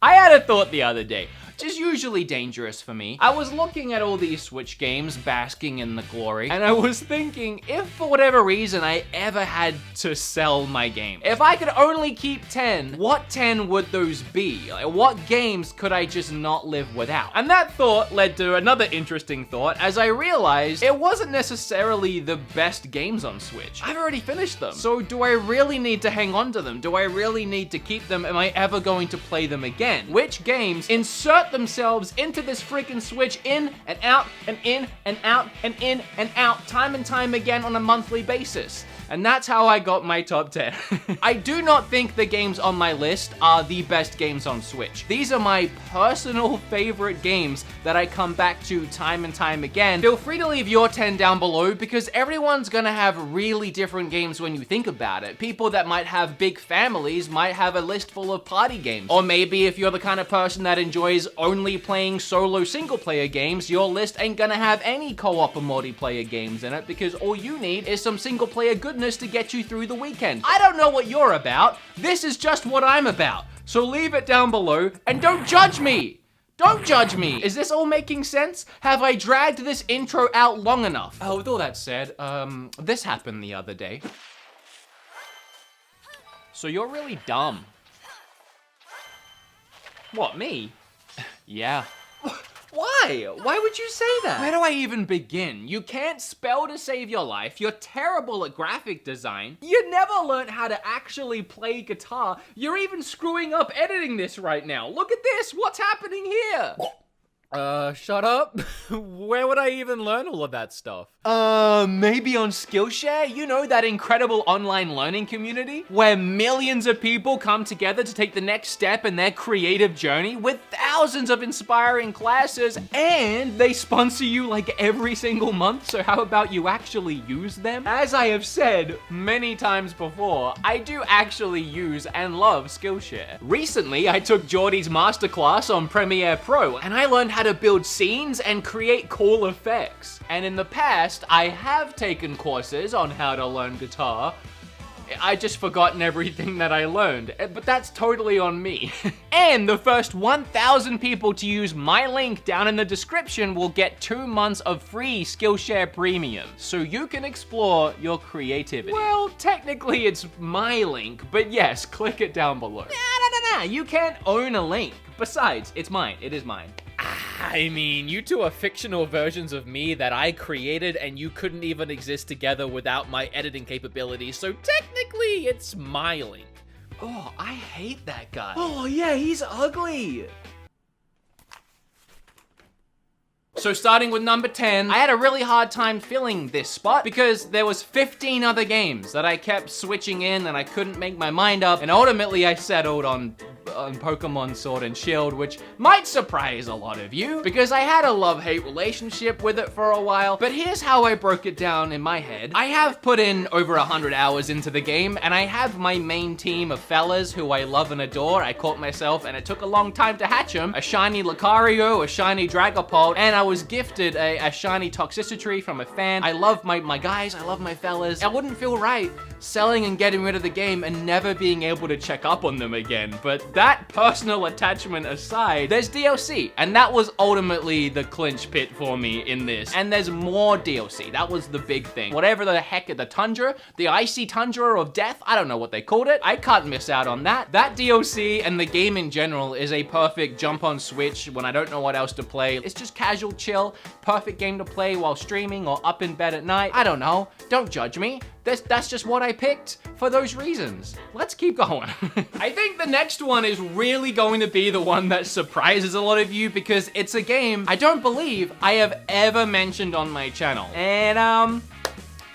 I had a thought the other day, which is usually dangerous for me. I was looking at all these Switch games basking in the glory, and I was thinking, if for whatever reason I ever had to sell my game, if I could only keep 10, what 10 would those be? Like, what games could I just not live without? And that thought led to another interesting thought as I realized it wasn't necessarily the best games on Switch. I've already finished them. So do I really need to hang on to them? Do I really need to keep them? Am I ever going to play them again? Which games insert themselves into this freaking Switch in and out and in and out and in and out time and time again on a monthly basis? And that's how I got my top 10. I do not think the games on my list are the best games on Switch. These are my personal favorite games that I come back to time and time again. Feel free to leave your 10 down below because everyone's gonna have really different games when you think about it. People that might have big families might have a list full of party games. Or maybe if you're the kind of person that enjoys only playing solo single player games, your list ain't gonna have any co-op or multiplayer games in it because all you need is some single player goodness to get you through the weekend. I don't know what you're about. This is just what I'm about. So leave it down below and don't judge me. Don't judge me. Is this all making sense? Have I dragged this intro out long enough? Oh, with all that said, this happened the other day. So you're really dumb. What, me? Yeah. Why? Why would you say that? Where do I even begin? You can't spell to save your life. You're terrible at graphic design. You never learned how to actually play guitar. You're even screwing up editing this right now. Look at this. What's happening here? Shut up. Where would I even learn all of that stuff? Maybe on Skillshare? You know, that incredible online learning community where millions of people come together to take the next step in their creative journey with thousands of inspiring classes, and they sponsor you like every single month, so how about you actually use them? As I have said many times before, I do actually use and love Skillshare. Recently, I took Geordie's masterclass on Premiere Pro, and I learned how to build scenes and create cool effects. And in the past, I have taken courses on how to learn guitar. I just forgotten everything that I learned, but that's totally on me. And the first 1,000 people to use my link down in the description will get 2 months of free Skillshare Premium, so you can explore your creativity. Well, technically it's my link, but yes, click it down below. Nah, you can't own a link. Besides, it's mine, it is mine. I mean, you two are fictional versions of me that I created and you couldn't even exist together without my editing capabilities, so technically it's my link. Oh, I hate that guy. Oh yeah, he's ugly. So starting with number 10, I had a really hard time filling this spot because there was 15 other games that I kept switching in and I couldn't make my mind up, and ultimately I settled on Pokemon Sword and Shield, which might surprise a lot of you because I had a love-hate relationship with it for a while, but here's how I broke it down in my head. I have put in over 100 hours into the game, and I have my main team of fellas who I love and adore. I caught myself, and it took a long time to hatch them, a shiny Lucario, a shiny Dragapult, and I was gifted a shiny Toxicity from a fan. I love my guys, I love my fellas. I wouldn't feel right selling and getting rid of the game and never being able to check up on them again, but that personal attachment aside, there's DLC, and that was ultimately the clinch pit for me in this. And there's more DLC, that was the big thing. Whatever the heck, the Tundra, the Icy Tundra of Death, I don't know what they called it. I can't miss out on that. That DLC and the game in general is a perfect jump on Switch when I don't know what else to play. It's just casual chill, perfect game to play while streaming or up in bed at night. I don't know, don't judge me. That's just what I picked for those reasons. Let's keep going. I think the next one is really going to be the one that surprises a lot of you because it's a game I don't believe I have ever mentioned on my channel. And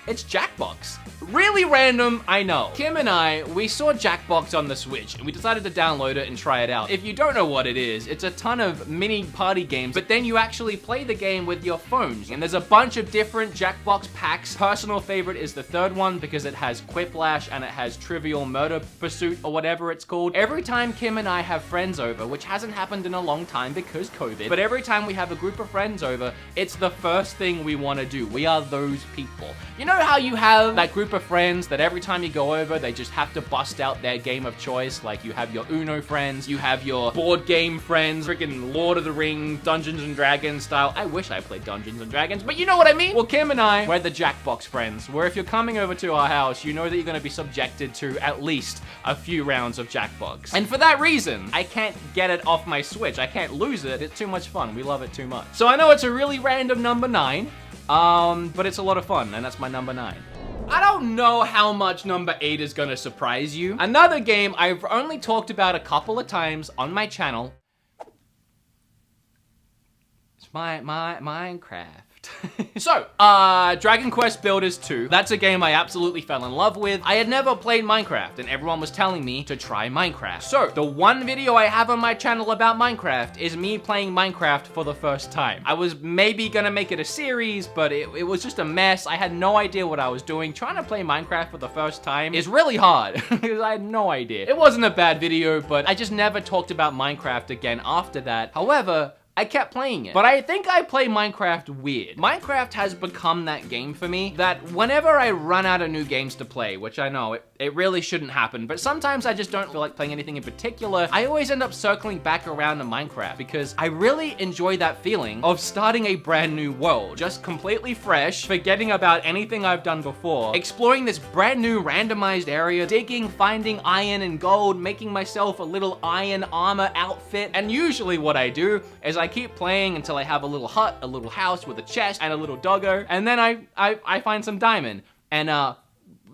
it's Jackbox. Really random, I know. Kim and I, we saw Jackbox on the Switch and we decided to download it and try it out. If you don't know what it is, it's a ton of mini party games, but then you actually play the game with your phones. And there's a bunch of different Jackbox packs. Personal favorite is the third one because it has Quiplash and it has Trivial Murder Pursuit or whatever it's called. Every time Kim and I have friends over, which hasn't happened in a long time because COVID, but every time we have a group of friends over, it's the first thing we want to do. We are those people. You know how you have that group of of friends that every time you go over, they just have to bust out their game of choice. Like, you have your Uno friends, you have your board game friends, freaking Lord of the Rings, Dungeons and Dragons style. I wish I played Dungeons and Dragons, but you know what I mean? Well, Kim and I, we're the Jackbox friends, where if you're coming over to our house, you know that you're gonna be subjected to at least a few rounds of Jackbox. And for that reason, I can't get it off my Switch. I can't lose it. It's too much fun. We love it too much. So I know it's a really random number 9, but it's a lot of fun, and that's my number 9. I don't know how much number 8 is gonna surprise you. Another game I've only talked about a couple of times on my channel. It's Minecraft. So, Dragon Quest Builders 2. That's a game I absolutely fell in love with. I had never played Minecraft, and everyone was telling me to try Minecraft. So, the one video I have on my channel about Minecraft is me playing Minecraft for the first time. I was maybe gonna make it a series, but it was just a mess. I had no idea what I was doing. Trying to play Minecraft for the first time is really hard, because I had no idea. It wasn't a bad video, but I just never talked about Minecraft again after that. However, I kept playing it. But I think I play Minecraft weird. Minecraft has become that game for me that whenever I run out of new games to play, which I know it really shouldn't happen, but sometimes I just don't feel like playing anything in particular, I always end up circling back around to Minecraft because I really enjoy that feeling of starting a brand new world, just completely fresh, forgetting about anything I've done before, exploring this brand new randomized area, digging, finding iron and gold, making myself a little iron armor outfit, and usually what I do is I keep playing until I have a little hut, a little house with a chest and a little doggo, and then I find some diamond, and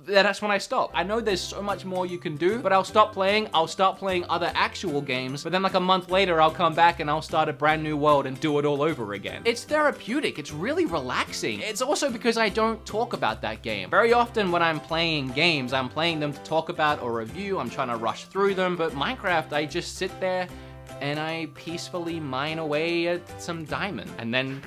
that's when I stop. I know there's so much more you can do, but I'll stop playing, I'll start playing other actual games, but then like a month later, I'll come back and I'll start a brand new world and do it all over again. It's therapeutic, it's really relaxing. It's also because I don't talk about that game. Very often when I'm playing games, I'm playing them to talk about or review, I'm trying to rush through them, but Minecraft, I just sit there and I peacefully mine away at some diamond and then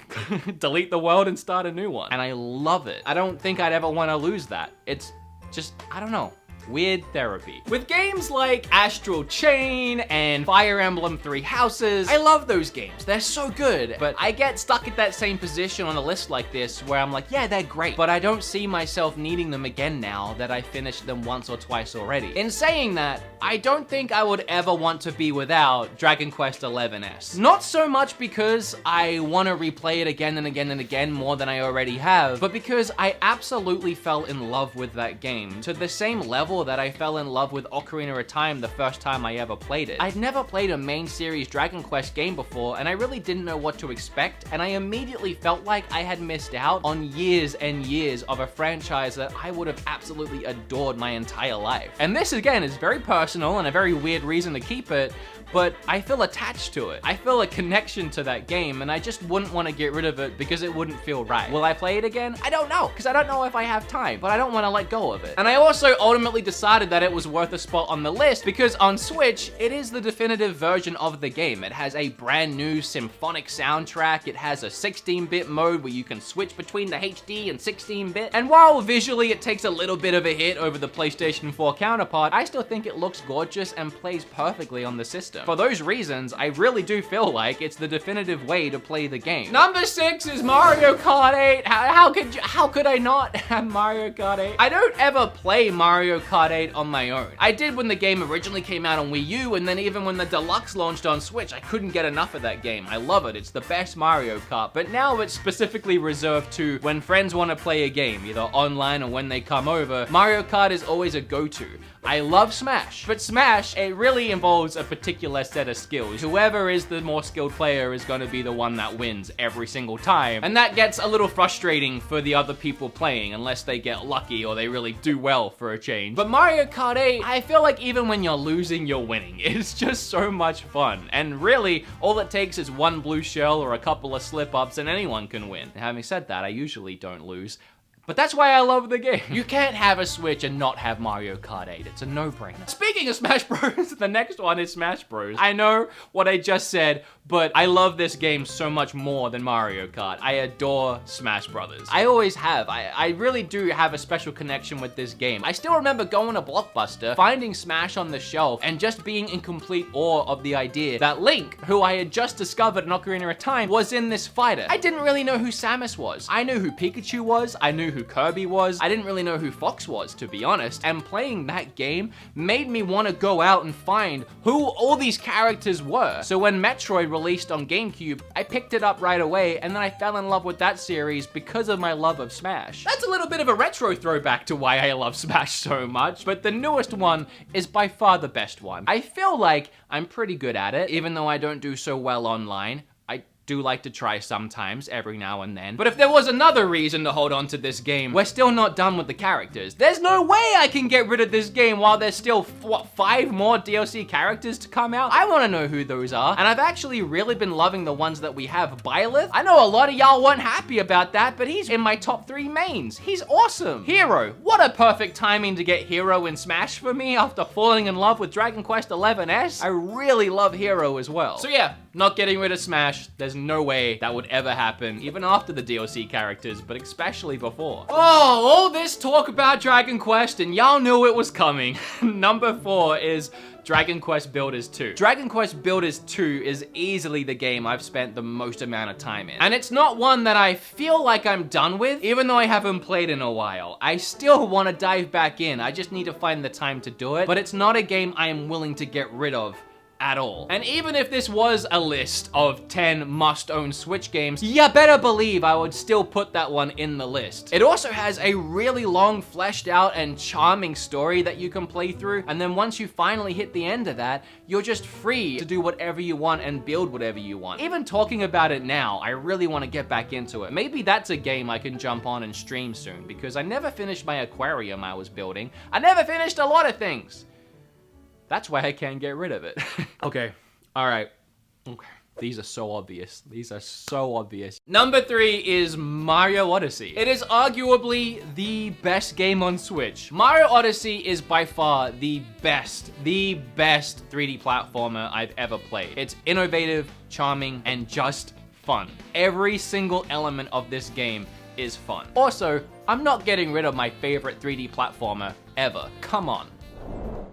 delete the world and start a new one. And I love it. I don't think I'd ever want to lose that. It's just, I don't know. Weird therapy. With games like Astral Chain and Fire Emblem Three Houses, I love those games. They're so good, but I get stuck at that same position on a list like this where I'm like, yeah, they're great, but I don't see myself needing them again now that I finished them once or twice already. In saying that, I don't think I would ever want to be without Dragon Quest XI-S. Not so much because I want to replay it again and again and again more than I already have, but because I absolutely fell in love with that game to the same level that I fell in love with Ocarina of Time the first time I ever played it. I'd never played a main series Dragon Quest game before, and I really didn't know what to expect, and I immediately felt like I had missed out on years and years of a franchise that I would have absolutely adored my entire life. And this, again, is very personal and a very weird reason to keep it, but I feel attached to it. I feel a connection to that game, and I just wouldn't want to get rid of it because it wouldn't feel right. Will I play it again? I don't know, because I don't know if I have time, but I don't want to let go of it. And I also ultimately decided that it was worth a spot on the list because on Switch, it is the definitive version of the game. It has a brand new symphonic soundtrack. It has a 16-bit mode where you can switch between the HD and 16-bit. And while visually it takes a little bit of a hit over the PlayStation 4 counterpart, I still think it looks gorgeous and plays perfectly on the system. For those reasons, I really do feel like it's the definitive way to play the game. Number 6 is Mario Kart 8. How could I not have Mario Kart 8? I don't ever play Mario Kart 8 on my own. I did when the game originally came out on Wii U, and then even when the Deluxe launched on Switch, I couldn't get enough of that game. I love it. It's the best Mario Kart, but now it's specifically reserved to when friends want to play a game, either online or when they come over. Mario Kart is always a go-to. I love Smash, but Smash, it really involves a particular set of skills. Whoever is the more skilled player is going to be the one that wins every single time, and that gets a little frustrating for the other people playing unless they get lucky or they really do well for a change. But Mario Kart 8, I feel like even when you're losing, you're winning. It's just so much fun, and really, all it takes is one blue shell or a couple of slip-ups and anyone can win. And having said that, I usually don't lose. But that's why I love the game. You can't have a Switch and not have Mario Kart 8. It's a no-brainer. Speaking of Smash Bros, the next one is Smash Bros. I know what I just said, but I love this game so much more than Mario Kart. I adore Smash Brothers. I always have. I really do have a special connection with this game. I still remember going to Blockbuster, finding Smash on the shelf, and just being in complete awe of the idea that Link, who I had just discovered in Ocarina of Time, was in this fighter. I didn't really know who Samus was. I knew who Pikachu was, I knew who who Kirby was. I didn't really know who Fox was, to be honest. And playing that game made me want to go out and find who all these characters were. So when Metroid released on GameCube, I picked it up right away, and then I fell in love with that series because of my love of Smash. That's a little bit of a retro throwback to why I love Smash so much, but the newest one is by far the best one. I feel like I'm pretty good at it, even though I don't do so well online. I do like to try sometimes, every now and then. But if there was another reason to hold on to this game, we're still not done with the characters. There's no way I can get rid of this game while there's still, what, 5 more DLC characters to come out? I want to know who those are. And I've actually really been loving the ones that we have. Byleth, I know a lot of y'all weren't happy about that, but he's in my top 3 mains. He's awesome. Hero, what a perfect timing to get Hero in Smash for me after falling in love with Dragon Quest XI-S. I really love Hero as well. So yeah, not getting rid of Smash. There's no way that would ever happen, even after the DLC characters, but especially before. Oh, all this talk about Dragon Quest, and y'all knew it was coming. Number 4 is Dragon Quest Builders 2. Dragon Quest Builders 2 is easily the game I've spent the most amount of time in. And it's not one that I feel like I'm done with, even though I haven't played in a while. I still want to dive back in. I just need to find the time to do it, but it's not a game I am willing to get rid of at all. And even if this was a list of 10 must-own Switch games, you better believe I would still put that one in the list. It also has a really long, fleshed out, and charming story that you can play through, and then once you finally hit the end of that, you're just free to do whatever you want and build whatever you want. Even talking about it now, I really want to get back into it. Maybe that's a game I can jump on and stream soon, because I never finished my aquarium I was building. I never finished a lot of things. That's why I can't get rid of it. Okay, all right. Okay, these are so obvious. These are so obvious. Number 3 is Mario Odyssey. It is arguably the best game on Switch. Mario Odyssey is by far the best 3D platformer I've ever played. It's innovative, charming, and just fun. Every single element of this game is fun. Also, I'm not getting rid of my favorite 3D platformer ever. Come on.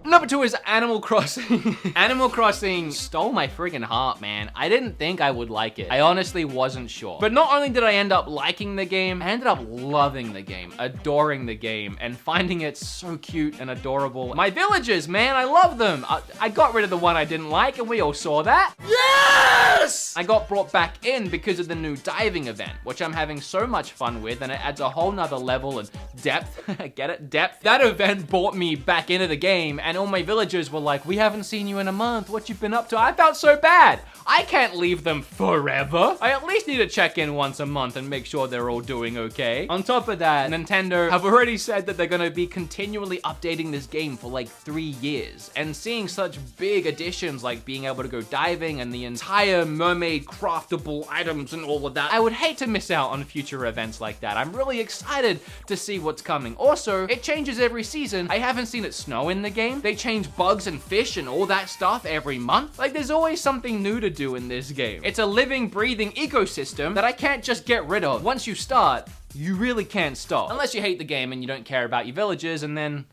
Number 2 is Animal Crossing. Animal Crossing stole my friggin' heart, man. I didn't think I would like it. I honestly wasn't sure. But not only did I end up liking the game, I ended up loving the game, adoring the game, and finding it so cute and adorable. My villagers, man, I love them. I got rid of the one I didn't like, and we all saw that. Yes! I got brought back in because of the new diving event, which I'm having so much fun with, and it adds a whole nother level and depth. Get it? Depth. That event brought me back into the game, and all my villagers were like, we haven't seen you in a month. What you been up to? I felt so bad. I can't leave them forever. I at least need to check in once a month and make sure they're all doing okay. On top of that, Nintendo have already said that they're gonna be continually updating this game for like 3 years. And seeing such big additions like being able to go diving and the entire mermaid craftable items and all of that, I would hate to miss out on future events like that. I'm really excited to see what's coming. Also, it changes every season. I haven't seen it snow in the game. They change bugs and fish and all that stuff every month. Like, there's always something new to do in this game. It's a living, breathing ecosystem that I can't just get rid of. Once you start, you really can't stop. Unless you hate the game and you don't care about your villagers, and then,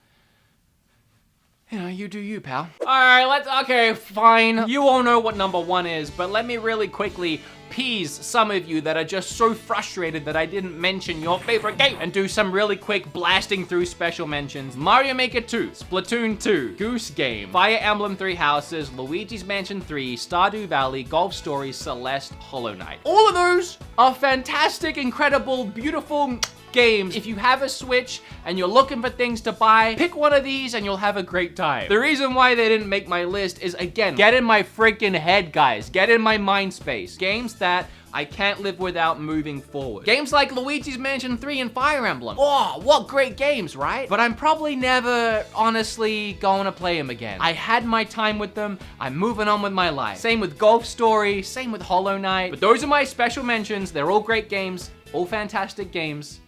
you know, you do you, pal. All right, okay, fine. You all know what number 1 is, but let me really quickly appease some of you that are just so frustrated that I didn't mention your favorite game and do some really quick blasting through special mentions. Mario Maker 2, Splatoon 2, Goose Game, Fire Emblem 3 Houses, Luigi's Mansion 3, Stardew Valley, Golf Story, Celeste, Hollow Knight. All of those are fantastic, incredible, beautiful games. If you have a Switch and you're looking for things to buy, pick one of these and you'll have a great time. The reason why they didn't make my list is, again, get in my freaking head, guys. Get in my mind space. Games that I can't live without moving forward. Games like Luigi's Mansion 3 and Fire Emblem. Oh, what great games, right? But I'm probably never honestly going to play them again. I had my time with them. I'm moving on with my life. Same with Golf Story, same with Hollow Knight. But those are my special mentions. They're all great games, all fantastic games.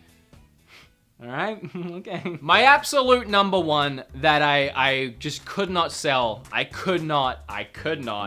All right, okay. My absolute number 1 that I just could not sell. I could not,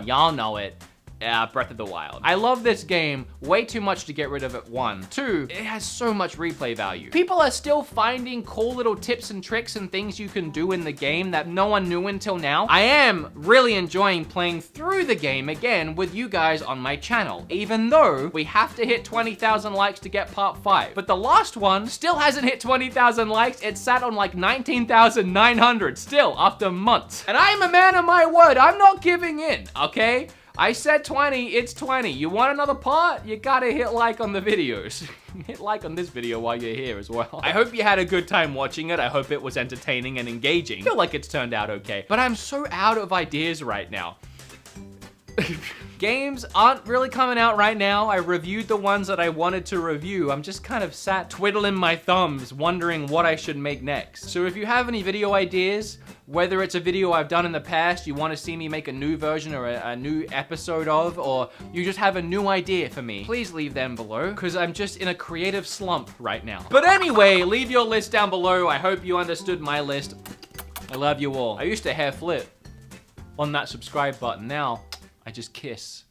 y'all know it. Breath of the Wild. I love this game way too much to get rid of it, 1. 2, it has so much replay value. People are still finding cool little tips and tricks and things you can do in the game that no one knew until now. I am really enjoying playing through the game again with you guys on my channel, even though we have to hit 20,000 likes to get part 5. But the last one still hasn't hit 20,000 likes. It sat on like 19,900 still after months. And I am a man of my word. I'm not giving in, okay? I said 20, it's 20. You want another part? You gotta hit like on the videos. Hit like on this video while you're here as well. I hope you had a good time watching it. I hope it was entertaining and engaging. I feel like it's turned out okay. But I'm so out of ideas right now. Games aren't really coming out right now. I reviewed the ones that I wanted to review. I'm just kind of sat twiddling my thumbs, wondering what I should make next. So if you have any video ideas, whether it's a video I've done in the past, you want to see me make a new version or a new episode of, or you just have a new idea for me, please leave them below, because I'm just in a creative slump right now. But anyway, leave your list down below. I hope you understood my list. I love you all. I used to hair flip on that subscribe button. Now, I just kiss.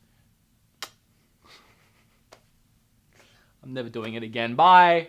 I'm never doing it again. Bye.